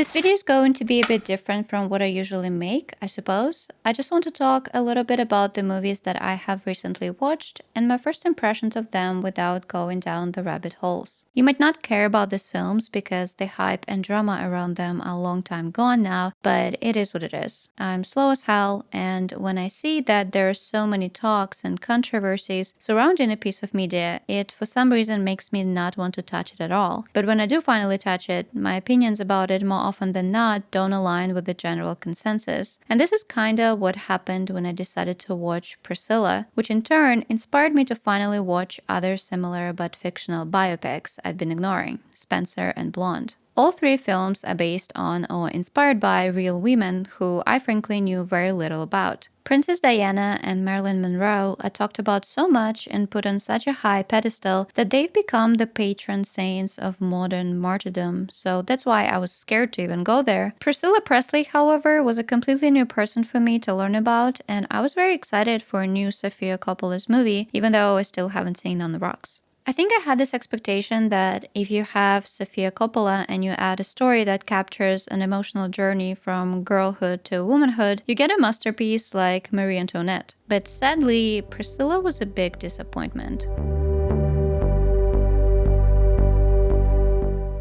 This video is going to be a bit different from what I usually make, I suppose. I just want to talk a little bit about the movies that I have recently watched and my first impressions of them without going down the rabbit holes. You might not care about these films because the hype and drama around them are a long time gone now, but it is what it is. I'm slow as hell, and when I see that there are so many talks and controversies surrounding a piece of media, it for some reason makes me not want to touch it at all. But when I do finally touch it, my opinions about it more often than not don't align with the general consensus. And this is kinda what happened when I decided to watch Priscilla, which in turn inspired me to finally watch other similar but fictional biopics I'd been ignoring, Spencer and Blonde. All three films are based on or inspired by real women who I frankly knew very little about. Princess Diana and Marilyn Monroe are talked about so much and put on such a high pedestal that they've become the patron saints of modern martyrdom, so that's why I was scared to even go there. Priscilla Presley, however, was a completely new person for me to learn about, and I was very excited for a new Sofia Coppola's movie, even though I still haven't seen On the Rocks. I think I had this expectation that if you have Sofia Coppola and you add a story that captures an emotional journey from girlhood to womanhood, you get a masterpiece like Marie Antoinette. But sadly, Priscilla was a big disappointment.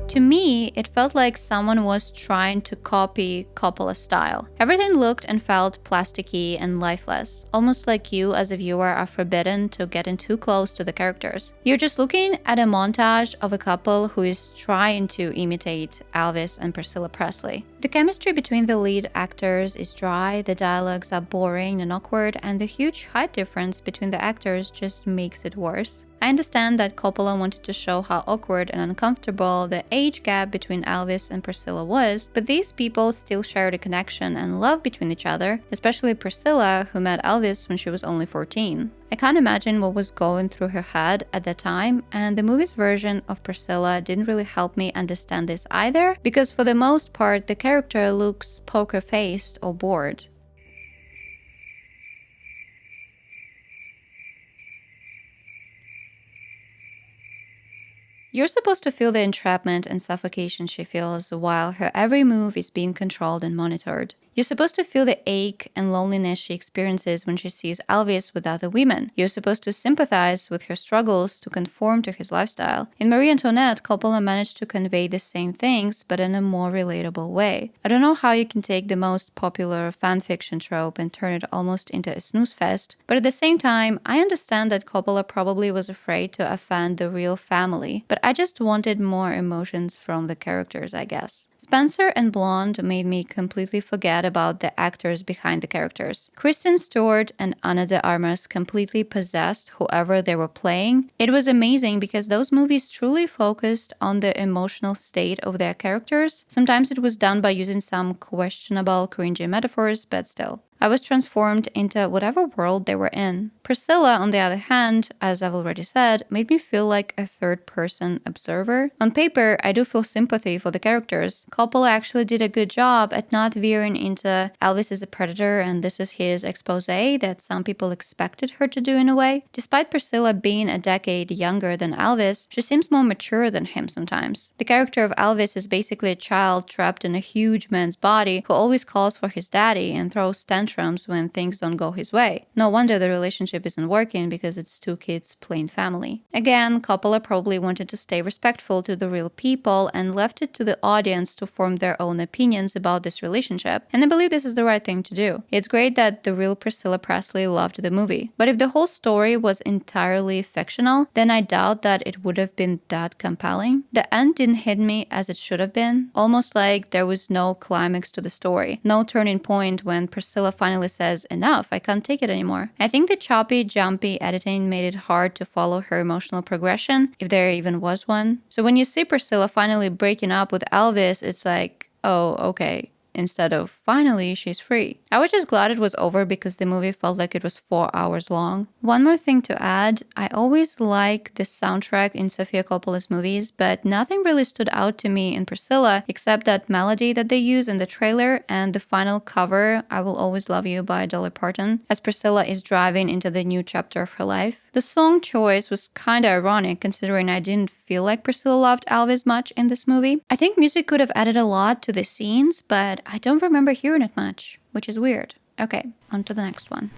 To me, it felt like someone was trying to copy Coppola's style. Everything looked and felt plasticky and lifeless, almost like you as a viewer are forbidden to get in too close to the characters. You're just looking at a montage of a couple who is trying to imitate Elvis and Priscilla Presley. The chemistry between the lead actors is dry, the dialogues are boring and awkward, and the huge height difference between the actors just makes it worse. I understand that Coppola wanted to show how awkward and uncomfortable the age gap between Elvis and Priscilla was, but these people still shared a connection and love between each other, especially Priscilla, who met Elvis when she was only 14. I can't imagine what was going through her head at that time, and the movie's version of Priscilla didn't really help me understand this either, because for the most part, the character looks poker-faced or bored. You're supposed to feel the entrapment and suffocation she feels while her every move is being controlled and monitored. You're supposed to feel the ache and loneliness she experiences when she sees Elvis with other women. You're supposed to sympathize with her struggles to conform to his lifestyle. In Marie Antoinette, Coppola managed to convey the same things, but in a more relatable way. I don't know how you can take the most popular fanfiction trope and turn it almost into a snooze fest, but at the same time, I understand that Coppola probably was afraid to offend the real family, but I just wanted more emotions from the characters, I guess. Spencer and Blonde made me completely forget about the actors behind the characters. Kristen Stewart and Ana de Armas completely possessed whoever they were playing. It was amazing because those movies truly focused on the emotional state of their characters. Sometimes it was done by using some questionable, cringy metaphors, but still. I was transformed into whatever world they were in. Priscilla, on the other hand, as I've already said, made me feel like a third-person observer. On paper, I do feel sympathy for the characters. Coppola actually did a good job at not veering into Elvis is a predator and this is his expose that some people expected her to do in a way. Despite Priscilla being a decade younger than Elvis, she seems more mature than him sometimes. The character of Elvis is basically a child trapped in a huge man's body who always calls for his daddy and throws tantrums when things don't go his way. No wonder the relationship isn't working because it's two kids plain family. Again, Coppola probably wanted to stay respectful to the real people and left it to the audience to form their own opinions about this relationship, and I believe this is the right thing to do. It's great that the real Priscilla Presley loved the movie, but if the whole story was entirely fictional, then I doubt that it would have been that compelling. The end didn't hit me as it should have been, almost like there was no climax to the story, no turning point when Priscilla finally says, "Enough, I can't take it anymore." I think the choppy, jumpy editing made it hard to follow her emotional progression, if there even was one. So when you see Priscilla finally breaking up with Elvis, it's like, oh, okay, instead of finally she's free. I was just glad it was over because the movie felt like it was 4 hours long. One more thing to add, I always like the soundtrack in Sofia Coppola's movies, but nothing really stood out to me in Priscilla except that melody that they use in the trailer and the final cover, I Will Always Love You by Dolly Parton, as Priscilla is driving into the new chapter of her life. The song choice was kinda ironic considering I didn't feel like Priscilla loved Elvis much in this movie. I think music could have added a lot to the scenes, but I don't remember hearing it much, which is weird. Okay, on to the next one.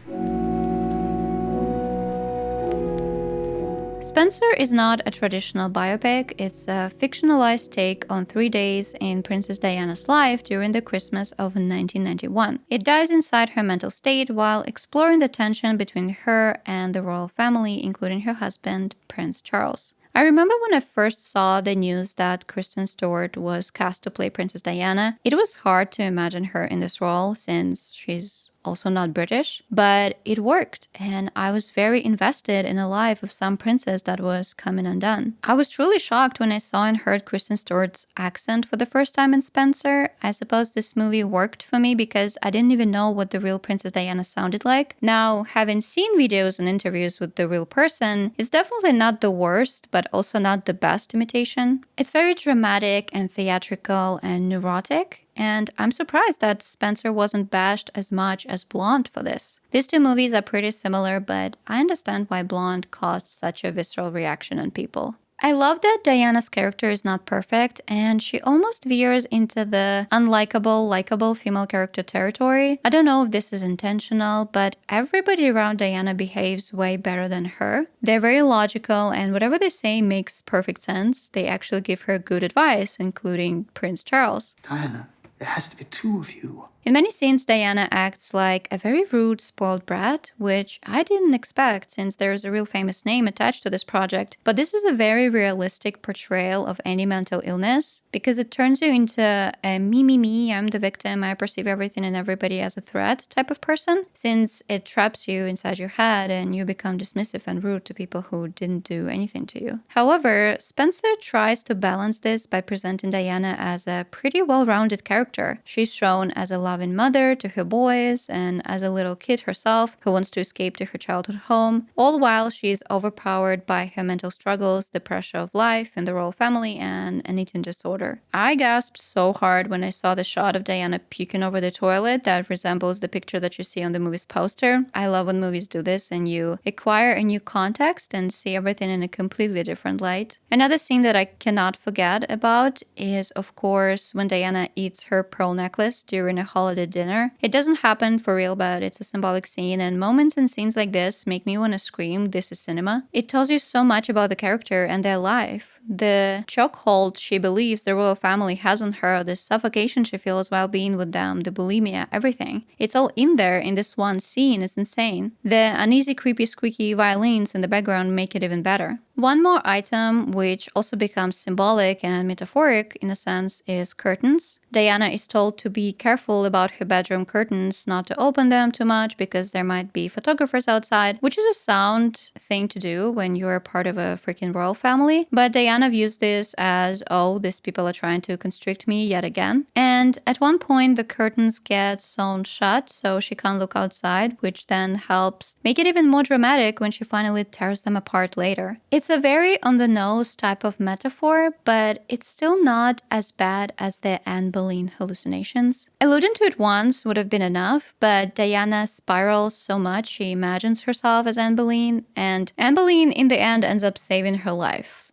Spencer is not a traditional biopic, it's a fictionalized take on 3 days in Princess Diana's life during the Christmas of 1991. It dives inside her mental state while exploring the tension between her and the royal family, including her husband, Prince Charles. I remember when I first saw the news that Kristen Stewart was cast to play Princess Diana, it was hard to imagine her in this role since she's also not British, but it worked and I was very invested in the life of some princess that was coming undone. I was truly shocked when I saw and heard Kristen Stewart's accent for the first time in Spencer. I suppose this movie worked for me because I didn't even know what the real Princess Diana sounded like. Now, having seen videos and interviews with the real person, it's definitely not the worst, but also not the best imitation. It's very dramatic and theatrical and neurotic. And I'm surprised that Spencer wasn't bashed as much as Blonde for this. These two movies are pretty similar, but I understand why Blonde caused such a visceral reaction on people. I love that Diana's character is not perfect, and she almost veers into the unlikable, likable female character territory. I don't know if this is intentional, but everybody around Diana behaves way better than her. They're very logical, and whatever they say makes perfect sense. They actually give her good advice, including Prince Charles. Diana, there has to be two of you. In many scenes, Diana acts like a very rude, spoiled brat, which I didn't expect since there's a real famous name attached to this project. But this is a very realistic portrayal of any mental illness because it turns you into a me, I'm the victim, I perceive everything and everybody as a threat type of person, since it traps you inside your head and you become dismissive and rude to people who didn't do anything to you. However, Spencer tries to balance this by presenting Diana as a pretty well-rounded character. She's shown as a loving mother to her boys and as a little kid herself who wants to escape to her childhood home, all while she's overpowered by her mental struggles, the pressure of life in the royal family, and an eating disorder. I gasped so hard when I saw the shot of Diana puking over the toilet that resembles the picture that you see on the movie's poster. I love when movies do this and you acquire a new context and see everything in a completely different light. Another scene that I cannot forget about is, of course, when Diana eats her pearl necklace during a holiday dinner. It doesn't happen for real, but it's a symbolic scene, and moments and scenes like this make me want to scream, this is cinema. It tells you so much about the character and their life. The chokehold she believes the royal family has on her, the suffocation she feels while being with them, the bulimia, everything. It's all in there in this one scene. It's insane. The uneasy, creepy, squeaky violins in the background make it even better. One more item, which also becomes symbolic and metaphoric in a sense, is curtains. Diana is told to be careful about her bedroom curtains, not to open them too much because there might be photographers outside, which is a sound thing to do when you're part of a freaking royal family. But Diana views this as, oh, these people are trying to constrict me yet again. And at one point, the curtains get sewn shut so she can't look outside, which then helps make it even more dramatic when she finally tears them apart later. It's a very on-the-nose type of metaphor, but it's still not as bad as the Anne Boleyn hallucinations. Alluding to it once would have been enough, but Diana spirals so much she imagines herself as Anne Boleyn, and Anne Boleyn in the end ends up saving her life.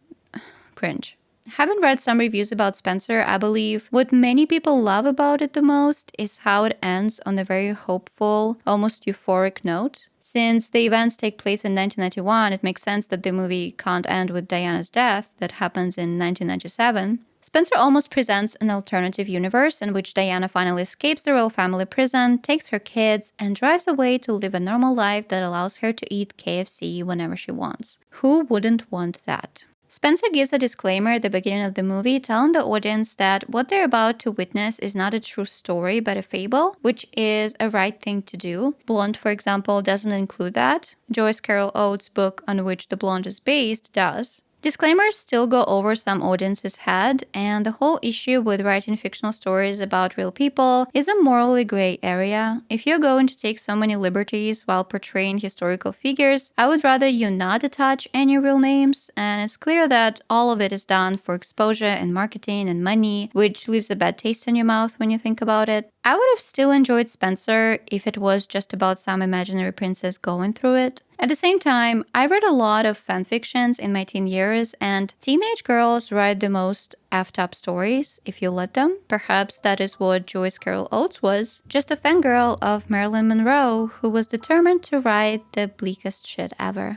Cringe. Having read some reviews about Spencer, I believe what many people love about it the most is how it ends on a very hopeful, almost euphoric note. Since the events take place in 1991, it makes sense that the movie can't end with Diana's death that happens in 1997. Spencer almost presents an alternative universe in which Diana finally escapes the royal family prison, takes her kids, and drives away to live a normal life that allows her to eat KFC whenever she wants. Who wouldn't want that? Spencer gives a disclaimer at the beginning of the movie telling the audience that what they're about to witness is not a true story but a fable, which is a right thing to do. Blonde, for example, doesn't include that. Joyce Carol Oates' book on which The Blonde is based does. Disclaimers still go over some audiences' head, and the whole issue with writing fictional stories about real people is a morally gray area. If you're going to take so many liberties while portraying historical figures, I would rather you not attach any real names, and it's clear that all of it is done for exposure and marketing and money, which leaves a bad taste in your mouth when you think about it. I would have still enjoyed Spencer if it was just about some imaginary princess going through it. At the same time, I read a lot of fanfictions in my teen years, and teenage girls write the most effed up stories, if you let them. Perhaps that is what Joyce Carol Oates was, just a fangirl of Marilyn Monroe who was determined to write the bleakest shit ever.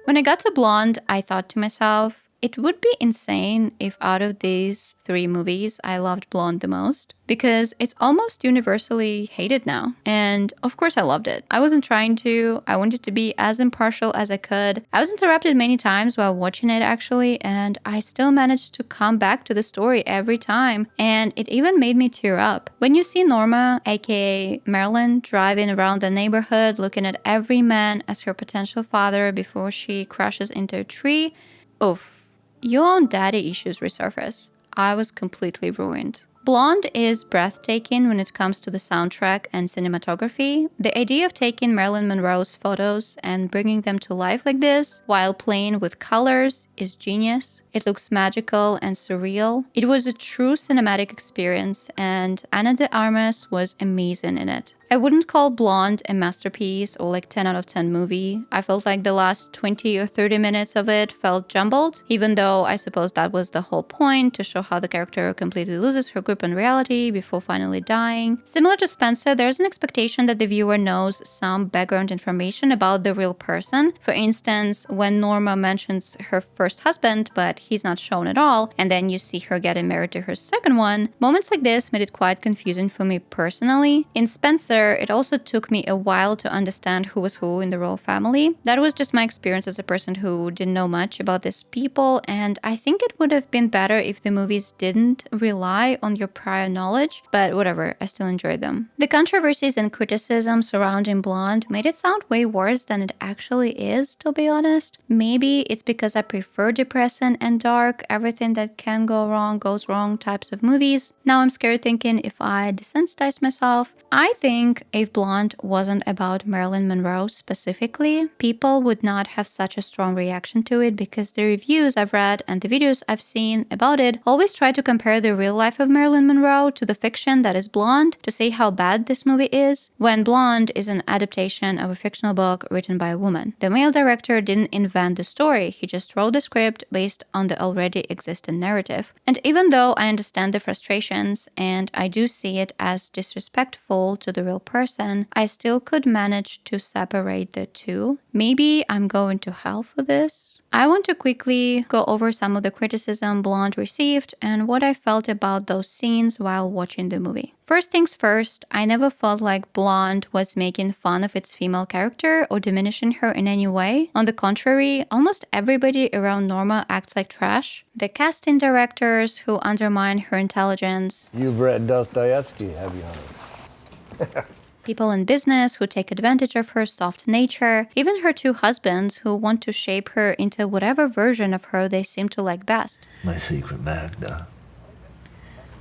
When I got to Blonde, I thought to myself, it would be insane if out of these 3 movies, I loved Blonde the most, because it's almost universally hated now. And of course I loved it. I wasn't trying to. I wanted to be as impartial as I could. I was interrupted many times while watching it actually, and I still managed to come back to the story every time, and it even made me tear up. When you see Norma, aka Marilyn, driving around the neighborhood looking at every man as her potential father before she crashes into a tree, oof. Your own daddy issues resurface. I was completely ruined. Blonde is breathtaking when it comes to the soundtrack and cinematography. The idea of taking Marilyn Monroe's photos and bringing them to life like this while playing with colors is genius. It looks magical and surreal. It was a true cinematic experience, and Ana de Armas was amazing in it. I wouldn't call Blonde a masterpiece or like 10 out of 10 movie. I felt like the last 20 or 30 minutes of it felt jumbled, even though I suppose that was the whole point, to show how the character completely loses her grip on reality before finally dying. Similar to Spencer, there's an expectation that the viewer knows some background information about the real person. For instance, when Norma mentions her first husband, but he's not shown at all, and then you see her getting married to her second one, moments like this made it quite confusing for me personally. In Spencer, it also took me a while to understand who was who in the royal family. That was just my experience as a person who didn't know much about these people, and I think it would have been better if the movies didn't rely on your prior knowledge, but whatever, I still enjoyed them. The controversies and criticism surrounding Blonde made it sound way worse than it actually is, to be honest. Maybe it's because I prefer depressing and dark, everything that can go wrong goes wrong types of movies. Now I'm scared thinking if I desensitized myself. I think if Blonde wasn't about Marilyn Monroe specifically, people would not have such a strong reaction to it, because the reviews I've read and the videos I've seen about it always try to compare the real life of Marilyn Monroe to the fiction that is Blonde to say how bad this movie is, when Blonde is an adaptation of a fictional book written by a woman. The male director didn't invent the story, he just wrote the script based on the already existing narrative. And even though I understand the frustrations and I do see it as disrespectful to the real person, I still could manage to separate the two. Maybe I'm going to hell for this. I want to quickly go over some of the criticism Blonde received and what I felt about those scenes while watching the movie. First things first, I never felt like Blonde was making fun of its female character or diminishing her in any way. On the contrary, almost everybody around Norma acts like trash. The casting directors who undermine her intelligence. You've read Dostoevsky, have you, honey? People in business who take advantage of her soft nature, even her 2 husbands who want to shape her into whatever version of her they seem to like best. My secret Magda.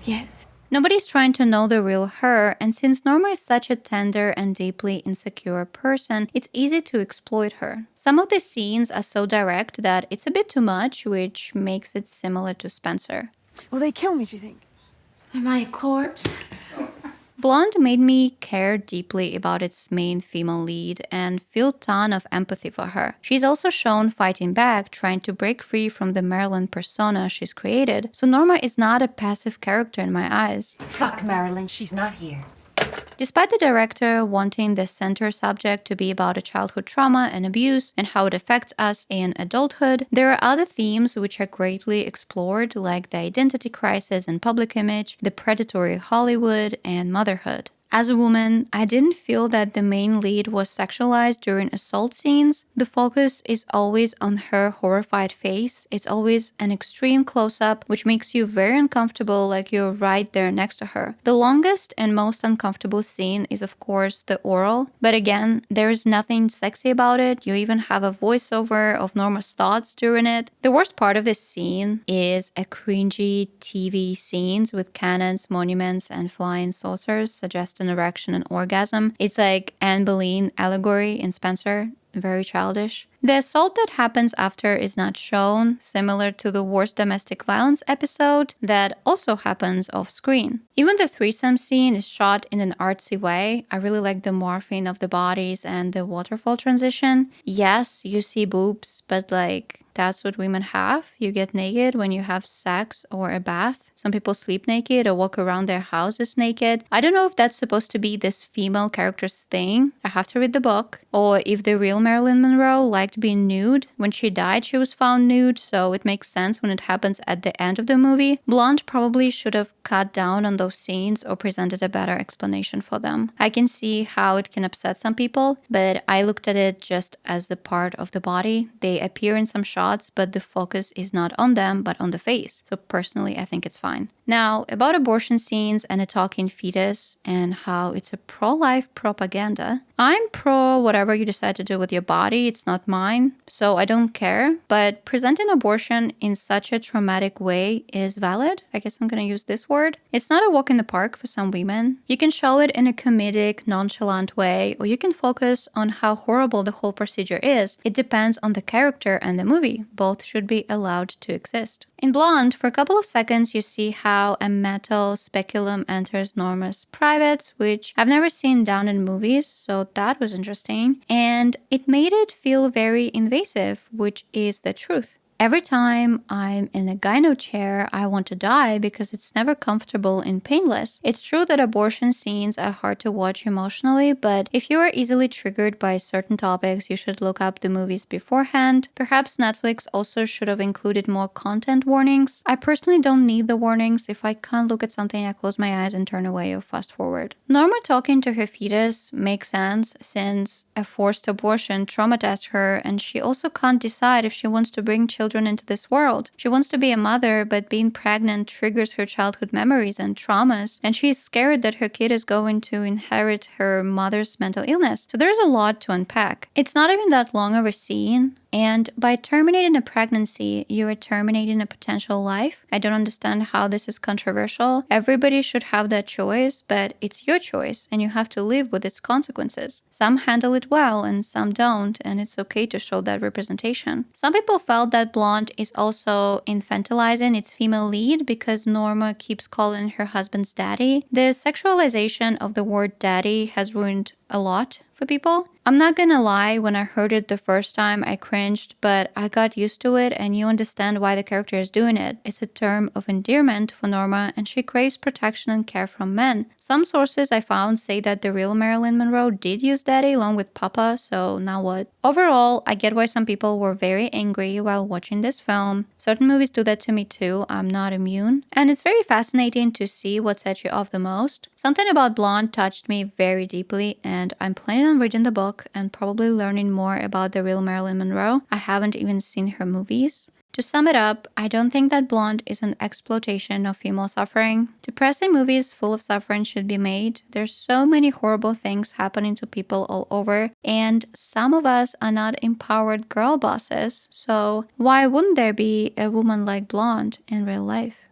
Yes. Nobody's trying to know the real her, and since Norma is such a tender and deeply insecure person, it's easy to exploit her. Some of the scenes are so direct that it's a bit too much, which makes it similar to Spencer. Will they kill me, do you think? Am I a corpse? Blonde made me care deeply about its main female lead and feel a ton of empathy for her. She's also shown fighting back, trying to break free from the Marilyn persona she's created, so Norma is not a passive character in my eyes. Fuck Marilyn, she's not here. Despite the director wanting the center subject to be about a childhood trauma and abuse and how it affects us in adulthood, there are other themes which are greatly explored, like the identity crisis and public image, the predatory Hollywood, and motherhood. As a woman, I didn't feel that the main lead was sexualized during assault scenes. The focus is always on her horrified face. It's always an extreme close-up, which makes you very uncomfortable, like you're right there next to her. The longest and most uncomfortable scene is, of course, the oral. But again, there is nothing sexy about it. You even have a voiceover of Norma's thoughts during it. The worst part of this scene is a cringy TV scenes with cannons, monuments, and flying saucers suggest an erection and orgasm. It's like Anne Boleyn allegory in Spencer. Very childish. The assault that happens after is not shown, similar to the worst domestic violence episode that also happens off screen. Even the threesome scene is shot in an artsy way. I really like the morphing of the bodies and the waterfall transition. Yes, you see boobs, but like, that's what women have. You get naked when you have sex or a bath. Some people sleep naked or walk around their houses naked. I don't know if that's supposed to be this female character's thing. I have to read the book. Or if the real Marilyn Monroe liked being nude. When she died, she was found nude, so it makes sense when it happens at the end of the movie. Blonde probably should have cut down on those scenes or presented a better explanation for them. I can see how it can upset some people, but I looked at it just as a part of the body. They appear in some shots, but the focus is not on them, but on the face. So personally, I think it's fine. Now, about abortion scenes and a talking fetus and how it's a pro-life propaganda. I'm pro whatever you decide to do with your body. It's not mine, so I don't care. But presenting abortion in such a traumatic way is valid. I guess I'm gonna use this word. It's not a walk in the park for some women. You can show it in a comedic, nonchalant way, or you can focus on how horrible the whole procedure is. It depends on the character and the movie. Both should be allowed to exist. In Blonde, for a couple of seconds, you see how a metal speculum enters Norma's privates, which I've never seen done in movies, so that was interesting. And it made it feel very invasive, which is the truth. Every time I'm in a gyno chair, I want to die because it's never comfortable and painless. It's true that abortion scenes are hard to watch emotionally, but if you are easily triggered by certain topics, you should look up the movies beforehand. Perhaps Netflix also should have included more content warnings. I personally don't need the warnings. If I can't look at something, I close my eyes and turn away or fast forward. Norma talking to her fetus makes sense since a forced abortion traumatized her, and she also can't decide if she wants to bring children into this world. She wants to be a mother, but being pregnant triggers her childhood memories and traumas, and she is scared that her kid is going to inherit her mother's mental illness. So there's a lot to unpack. It's not even that long of a scene, and by terminating a pregnancy, you are terminating a potential life. I don't understand how this is controversial. Everybody should have that choice, but it's your choice, and you have to live with its consequences. Some handle it well, and some don't, and it's okay to show that representation. Some people felt that Blonde is also infantilizing its female lead because Norma keeps calling her husband's daddy. The sexualization of the word daddy has ruined a lot for people. I'm not gonna lie, when I heard it the first time, I cringed, but I got used to it and you understand why the character is doing it. It's a term of endearment for Norma and she craves protection and care from men. Some sources I found say that the real Marilyn Monroe did use daddy along with Papa, so now what? Overall, I get why some people were very angry while watching this film. Certain movies do that to me too, I'm not immune. And it's very fascinating to see what sets you off the most. Something about Blonde touched me very deeply and I'm planning on reading the book and probably learning more about the real Marilyn Monroe. I haven't even seen her movies. To sum it up, I don't think that Blonde is an exploitation of female suffering. Depressing movies full of suffering should be made. There's so many horrible things happening to people all over, and some of us are not empowered girl bosses. So why wouldn't there be a woman like Blonde in real life?